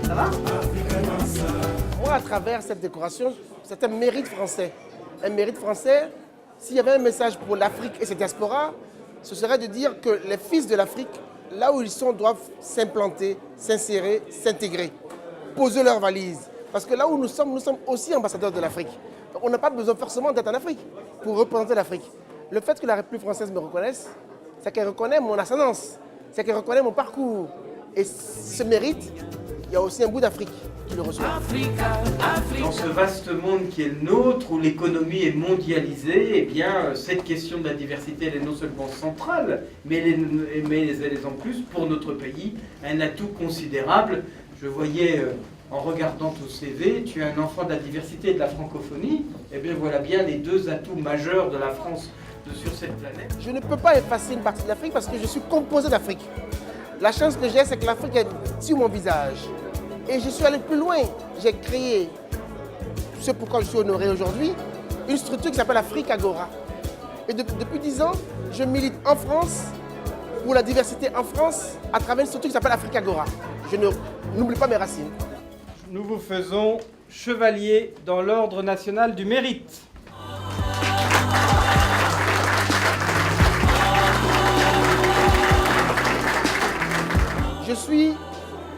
Ça va? Moi, à travers cette décoration, c'est un mérite français. Un mérite français, s'il y avait un message pour l'Afrique et ses diasporas, ce serait de dire que les fils de l'Afrique, là où ils sont, doivent s'implanter, s'insérer, s'intégrer, poser leurs valises. Parce que là où nous sommes aussi ambassadeurs de l'Afrique. Donc on n'a pas besoin forcément d'être en Afrique pour représenter l'Afrique. Le fait que la République française me reconnaisse, c'est qu'elle reconnaît mon ascendance, c'est qu'elle reconnaît mon parcours. Et ce mérite, il y a aussi un bout d'Afrique qui le reçoit. Dans ce vaste monde qui est le nôtre, où l'économie est mondialisée, eh bien, cette question de la diversité, elle est non seulement centrale, mais elle est en plus pour notre pays un atout considérable. Je voyais, en regardant ton CV, tu es un enfant de la diversité et de la francophonie. Eh bien, voilà bien les deux atouts majeurs de la France sur cette planète. Je ne peux pas effacer une partie de l'Afrique parce que je suis composé d'Afrique. La chance que j'ai, c'est que l'Afrique est sur mon visage. Et je suis allé plus loin. J'ai créé, ce pourquoi je suis honoré aujourd'hui, une structure qui s'appelle Afrique Agora. Et depuis 10 ans, je milite en France pour la diversité en France à travers une structure qui s'appelle Afrique Agora. Je n'oublie pas mes racines. Nous vous faisons chevalier dans l'Ordre national du mérite. Je suis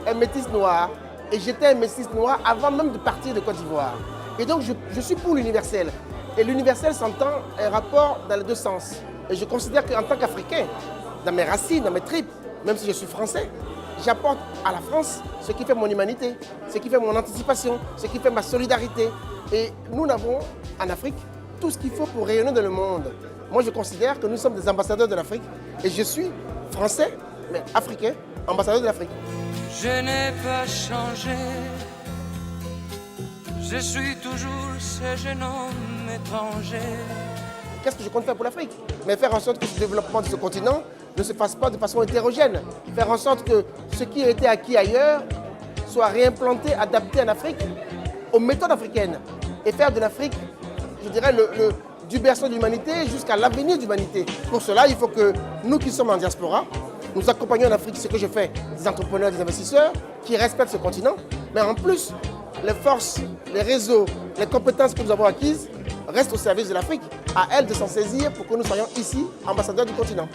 un métis noir et j'étais un métis noir avant même de partir de Côte d'Ivoire. Et donc je suis pour l'universel. Et l'universel s'entend un rapport dans les deux sens. Et je considère qu'en tant qu'Africain, dans mes racines, dans mes tripes, même si je suis français, j'apporte à la France ce qui fait mon humanité, ce qui fait mon anticipation, ce qui fait ma solidarité. Et nous n'avons en Afrique tout ce qu'il faut pour rayonner dans le monde. Moi je considère que nous sommes des ambassadeurs de l'Afrique et je suis français, mais africain, ambassadeur de l'Afrique. Je n'ai pas changé, je suis toujours ce jeune homme étranger. Qu'est-ce que je compte faire pour l'Afrique? Mais faire en sorte que ce développement de ce continent ne se fasse pas de façon hétérogène. Faire en sorte que ce qui a été acquis ailleurs soit réimplanté, adapté en Afrique aux méthodes africaines. Et faire de l'Afrique, je dirais, du berceau de l'humanité jusqu'à l'avenir de l'humanité. Pour cela, il faut que nous qui sommes en diaspora, nous accompagnons en Afrique, ce que je fais, des entrepreneurs, des investisseurs qui respectent ce continent. Mais en plus, les forces, les réseaux, les compétences que nous avons acquises restent au service de l'Afrique. À elle de s'en saisir pour que nous soyons ici, ambassadeurs du continent.